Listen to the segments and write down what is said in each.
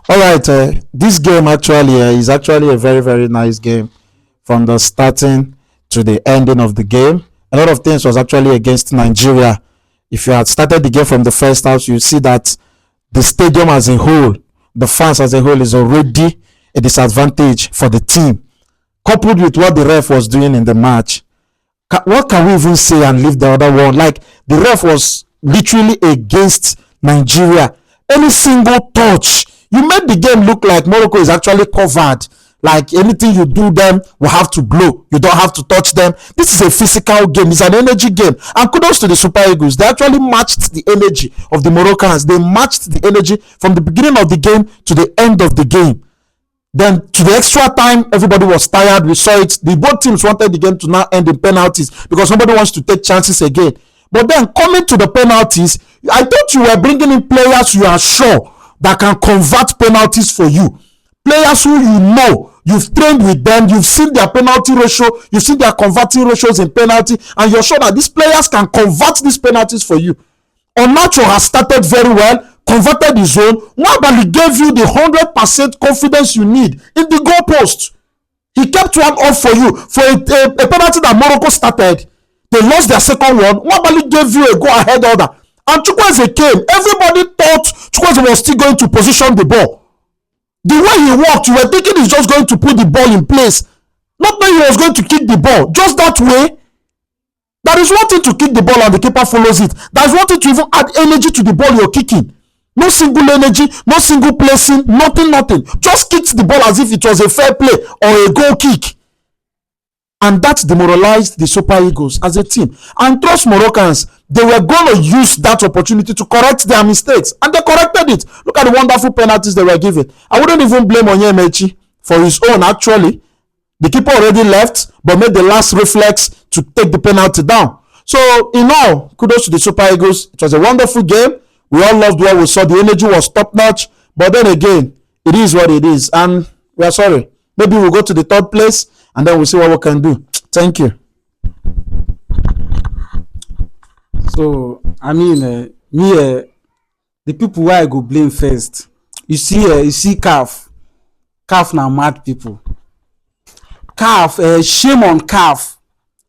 All right, this game actually is actually a very very nice game from the starting to the ending of the game. A lot of things was actually against Nigeria. If you had started the game from the first half, you see that the stadium as a whole, the fans as a whole, is already a disadvantage for the team. Coupled with what the ref was doing in the match, what can we even say and leave the other one? Like the ref was literally against Nigeria. Any single touch, you made the game look like Morocco is actually covered. Like anything you do, them will have to blow. You don't have to touch them. This is a physical game. It's an energy game. And kudos to the Super Eagles. They actually matched the energy of the Moroccans. They matched the energy from the beginning of the game to the end of the game. Then to the extra time, everybody was tired. We saw it. The both teams wanted the game to now end in penalties because nobody wants to take chances again. But then coming to the penalties, I thought you were bringing in players you are sure that can convert penalties for you. Players who you know, you've trained with them, you've seen their penalty ratio, you've seen their converting ratios in penalty, and you're sure that these players can convert these penalties for you. Onacho has started very well, converted his own. Nwabali gave you the 100% confidence you need in the goalpost. He kept one off for you for a penalty that Morocco started. They lost their second one. Nwabali gave you a go-ahead order. And Chukwueze came. Everybody thought Chukwueze was still going to position the ball. The way he walked, you were thinking he's just going to put the ball in place. Not knowing he was going to kick the ball. Just that way. There is one thing to kick the ball and the keeper follows it. There is one thing to even add energy to the ball you're kicking. No single energy, no single placing, nothing. Just kicked the ball as if it was a fair play or a goal kick. And that demoralized the Super Eagles as a team. And trust Moroccans, they were going to use that opportunity to correct their mistakes. And they corrected it. Look at the wonderful penalties they were given. I wouldn't even blame Onyemechi for his own, actually. The keeper already left, but made the last reflex to take the penalty down. So, in all, kudos to the Super Eagles. It was a wonderful game. We all loved what we saw. The energy was top-notch. But then again, it is what it is. And we are sorry. Maybe we'll go to the third place, and then we'll see what we can do. Thank you. So, I mean, the people where I go blame first. You see CAF. CAF now mad people. CAF, shame on CAF.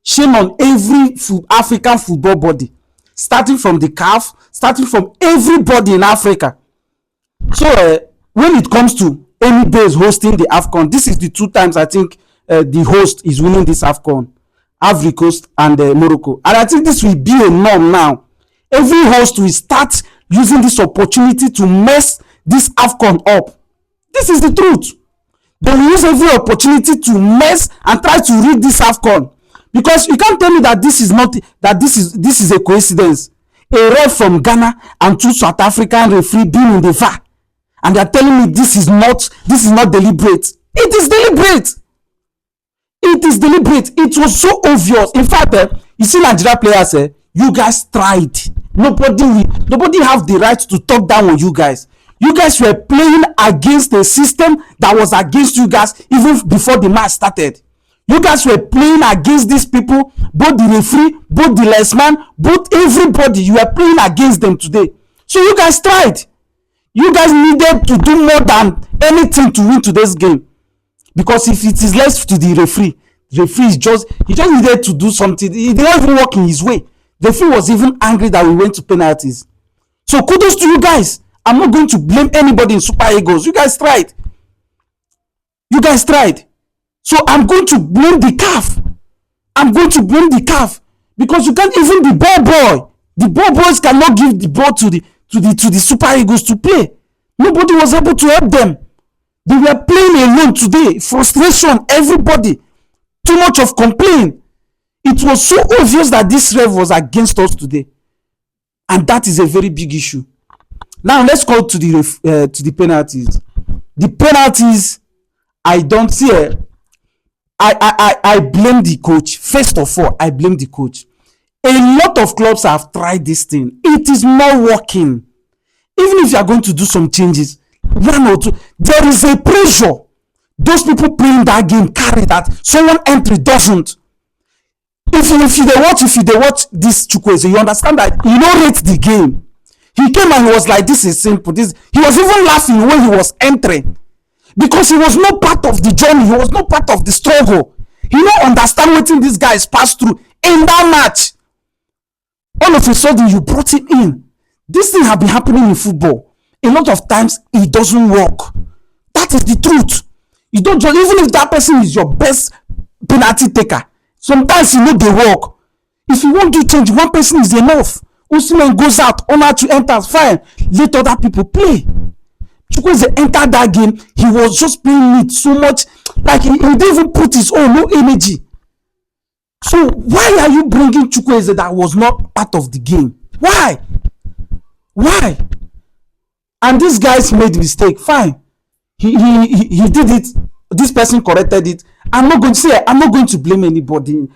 Shame on every African football body. Starting from the CAF, starting from everybody in Africa. So, when it comes to any base hosting the AFCON, this is the two times I think the host is winning this AFCON. Ivory Coast and Morocco. And I think this will be a norm now. Every host will start using this opportunity to mess this AFCON up. This is the truth. They will use every opportunity to mess and try to rid this AFCON. Because you can't tell me that this is a coincidence. A ref from Ghana and two South African referees being in the VAR. And they are telling me this is not deliberate. It is deliberate. It is deliberate. It was so obvious. In fact, you see Nigeria players, you guys tried. Nobody have the right to talk down on you guys. You guys were playing against a system that was against you guys even before the match started. You guys were playing against these people, both the referee, both the linesman, both everybody. You were playing against them today. So you guys tried. You guys needed to do more than anything to win today's game. Because if it is left to the referee is just needed to do something. He didn't even work in his way. The referee was even angry that we went to penalties. So kudos to you guys. I'm not going to blame anybody in Super Eagles. You guys tried. So I'm going to blame the CAF. Because you can't even the ball boy. The ball boys cannot give the ball to the Super Eagles to play. Nobody was able to help them. They were playing alone today. Frustration, everybody. Too much of complaint. It was so obvious that this ref was against us today. And that is a very big issue. Now let's go to the penalties. The penalties, I don't see it. I blame the coach. First of all, I blame the coach. A lot of clubs have tried this thing. It is not working. Even if you are going to do some changes, one or two, there is a pressure. Those people playing that game carry that. Someone entry doesn't. If you watch this Chukwueze, you understand that you don't rate the game. He came and he was like, this is simple. This he was even laughing when he was entering because he was not part of the journey. He was not part of the struggle. He don't understand what these guys passed through in that match. All of a sudden, you brought him in. This thing have been happening in football. A lot of times, it doesn't work. That is the truth. You don't just, even if that person is your best penalty taker, sometimes you know they work. If you want to change, one person is enough. Osimhen goes out, Onachu enters, fine. Let other people play. Chukwueze entered that game, he was just playing it so much, like he didn't even put his own no energy. So why are you bringing Chukwueze that was not part of the game? Why? Why? And these guys made mistake. Fine. He did it. This person corrected it. I'm not going to blame anybody.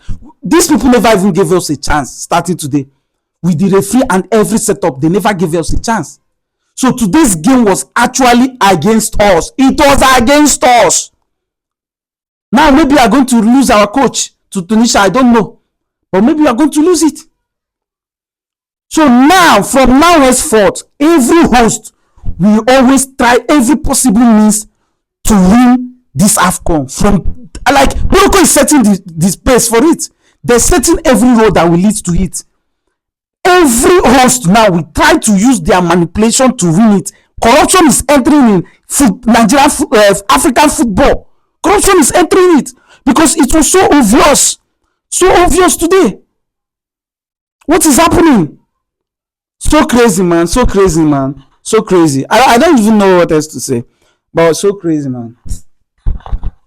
These people never even gave us a chance starting today. With the referee and every setup, they never gave us a chance. So today's game was actually against us. It was against us. Now maybe we are going to lose our coach to Tunisia. I don't know. But maybe we are going to lose it. So now, from now henceforth, every host will always try every possible means to win this AFCON. From like Morocco is setting the pace for it. They're setting every road that will lead to it. Every host now will try to use their manipulation to win it. Corruption is entering in Nigerian African football. Corruption is entering it because it was so obvious today. What is happening? So crazy, man. So crazy, man. So crazy. I don't even know what else to say, but so crazy, man.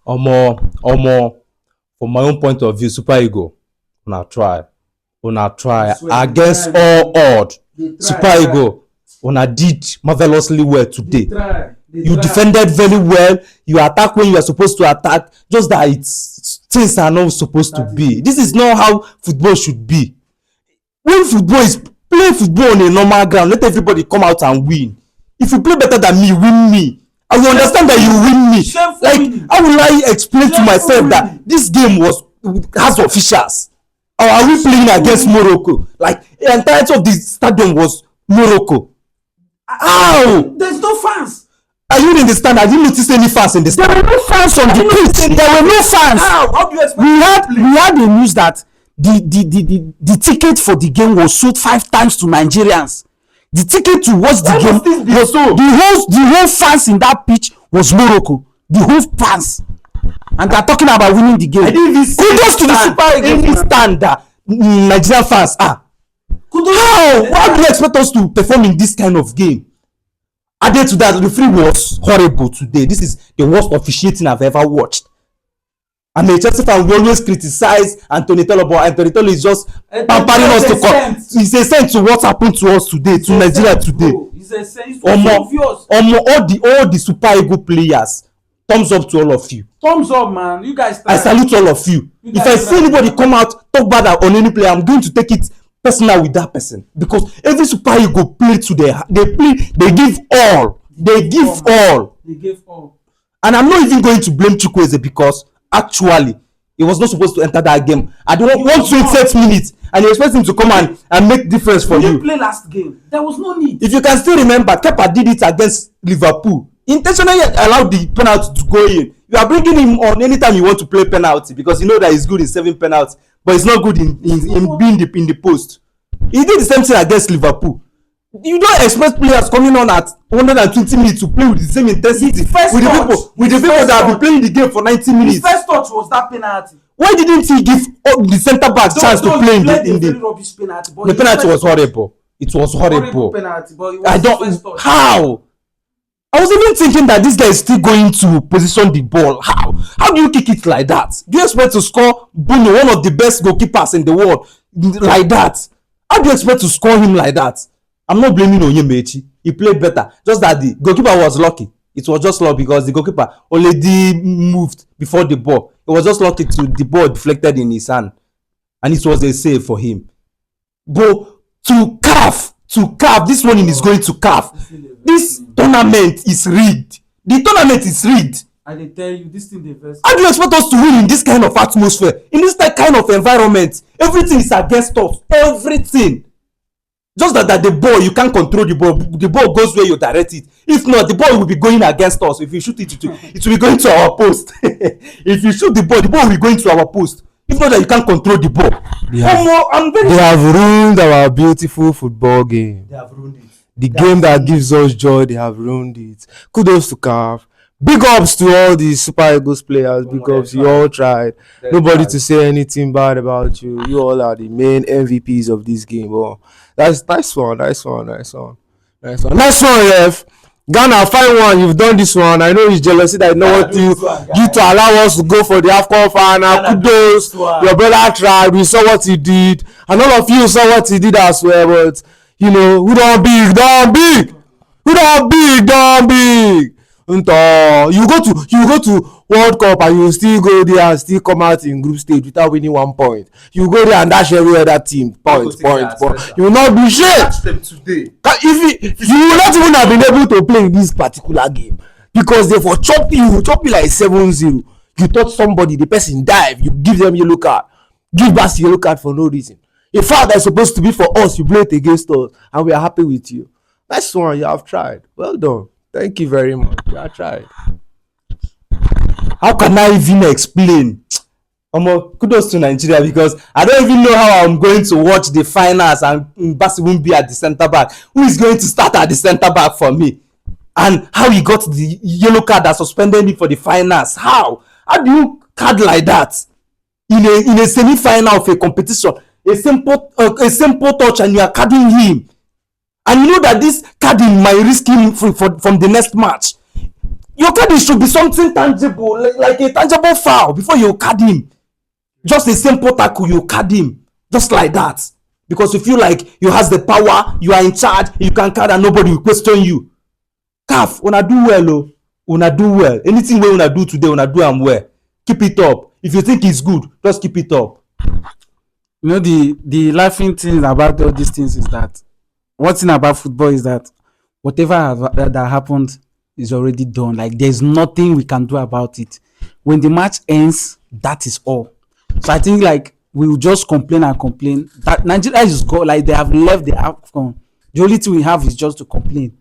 Omo. From my own point of view, Super Eagle, una try against all odds. Super Eagle, una did marvelously well today. You defended very well. You attack when you are supposed to attack. Just that things are not supposed to be. This is not how football should be. When football is play football on a normal ground, let everybody come out and win. If you play better than me, win me. I will understand that you win me. Like, how will I explain to myself that this game has officials? Or are we playing against Morocco? Like, the entirety of the stadium was Morocco. How? There's no fans. Are you in the stand? I didn't notice any fans in the stand. There were no fans on the pitch. There were no fans. How do you expect? We had the news that the ticket for the game was sold 5 times to Nigerians. The ticket to watch the game was the whole fans in that pitch was Morocco. The whole fans. And they're talking about winning the game. I didn't even see kudos to the Super Eagles. any stand that Nigerian fans are. How do you expect us to perform in this kind of game? Added to that, the referee was horrible today. This is the worst officiating I've ever watched. I'm a Chelsea fan. We always criticize Anthony Taylor, but Anthony Taylor is just pampering us to come. He's a sense to what happened to us today, to Nigeria today. All the Super Eagle players. Thumbs up to all of you. Thumbs up, man. You guys. I salute all of you. If I see anybody come out talk bad on any player, I'm going to take it personal with that person, because every Super Eagle play to they give all. They give all. And I'm not even going to blame Chukwueze, because actually he was not supposed to enter that game. I don't want 28 minutes and you expect him to come and make difference for you. Play last game. There was no need. If you can still remember, Kepa did it against Liverpool. Intentionally allowed the penalty to go in. You are bringing him on anytime you want to play penalty, because you know that he's good in 7 penalties, but he's not good in being in the post. He did the same thing against Liverpool. You don't expect players coming on at 120 minutes to play with the same intensity with the people that have been playing the game for 90 minutes. His first touch was that penalty. Why didn't he give the centre back chance to play in the rubbish penalty? The penalty was horrible. It was horrible. Penalty, but it was I don't. How? I was even thinking that this guy is still going to position the ball. How do you kick it like that? Do you expect to score Bruno, one of the best goalkeepers in the world, like that? How do you expect to score him like that? I'm not blaming Onyemaechi. He played better. Just that the goalkeeper was lucky. It was just lucky because the goalkeeper already moved before the ball. It was just lucky to the ball deflected in his hand, and it was a save for him. But to CAF, this one is going to CAF. This tournament is rigged. The tournament is rigged. I dey tell you, this thing dey vex. How do you expect us to win in this kind of atmosphere, in this kind of environment? Everything is against us. Everything. Just that the ball, you can't control the ball. The ball goes where you direct it. If not, the ball will be going against us. If you shoot it, it will be going to our post. If you shoot the ball will be going to our post. If not that you can't control the ball. They have ruined our beautiful football game. They have ruined it. The game that gives us joy, they have ruined it. Kudos to CAF. Big ups to all the Super Eagles players. Big ups, you all tried. Nobody to say anything bad about you. You all are the main MVPs of this game. Oh, that's nice one. Next one, Ref. Ghana, find one. You've done this one. I know it's jealousy that I know what you to allow us to go for the AFCON final. Kudos, your brother tried. We saw what he did, and all of you saw what he did as well. But you know, who don't big. You go to World Cup and you still go there and still come out in group stage without winning 1 point. You go there and dash every other team point. You will not do shit. Catch them today. If you will not even have been able to play in this particular game because they for chop you like 7-0. You touch somebody, the person dive, you give them yellow card, give back yellow card for no reason. A foul that's supposed to be for us, you play it against us, and we are happy with you. That's one you have tried. Well done. Thank you very much. You have tried. How can I even explain? Kudos to Nigeria, because I don't even know how I'm going to watch the finals and Mbasi won't be at the center back. Who is going to start at the center back for me? And how he got the yellow card that suspended him for the finals? How do you card like that in a semi-final of a competition? A simple touch and you are carding him. And you know that this carding might risk him from the next match. Your carding should be something tangible, like a tangible foul before you card him. Just a simple tackle, you card him. Just like that. Because you feel like you has the power, you are in charge, you can card and nobody will question you. CAF, una do well, oh. Una do well. Anything we una do today, una do am well. Keep it up. If you think it's good, just keep it up. You know, the laughing thing about all these things is that one thing about football is that whatever that happened is already done. Like, there's nothing we can do about it. When the match ends, that is all. So I think like we will just complain that Nigeria is go, like they have left the AFCON. The only thing we have is just to complain.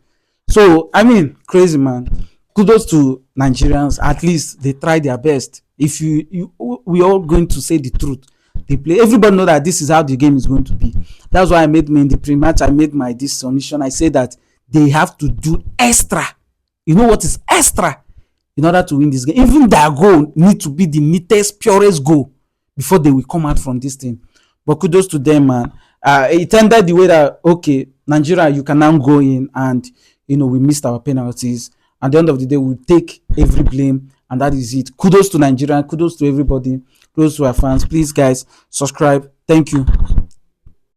So I mean, crazy, man. Kudos to Nigerians. At least they try their best. If we all going to say the truth. They play. Everybody know that this is how the game is going to be. That's why I made in the pre-match. I made my this submission. I said that they have to do extra. You know what is extra in order to win this game? Even their goal need to be the neatest, purest goal before they will come out from this thing. But kudos to them, man. It ended the way that okay, Nigeria, you can now go in, and you know we missed our penalties. At the end of the day, we'll take every blame, and that is it. Kudos to Nigeria. Kudos to everybody. Kudos to our fans. Please, guys, subscribe. Thank you.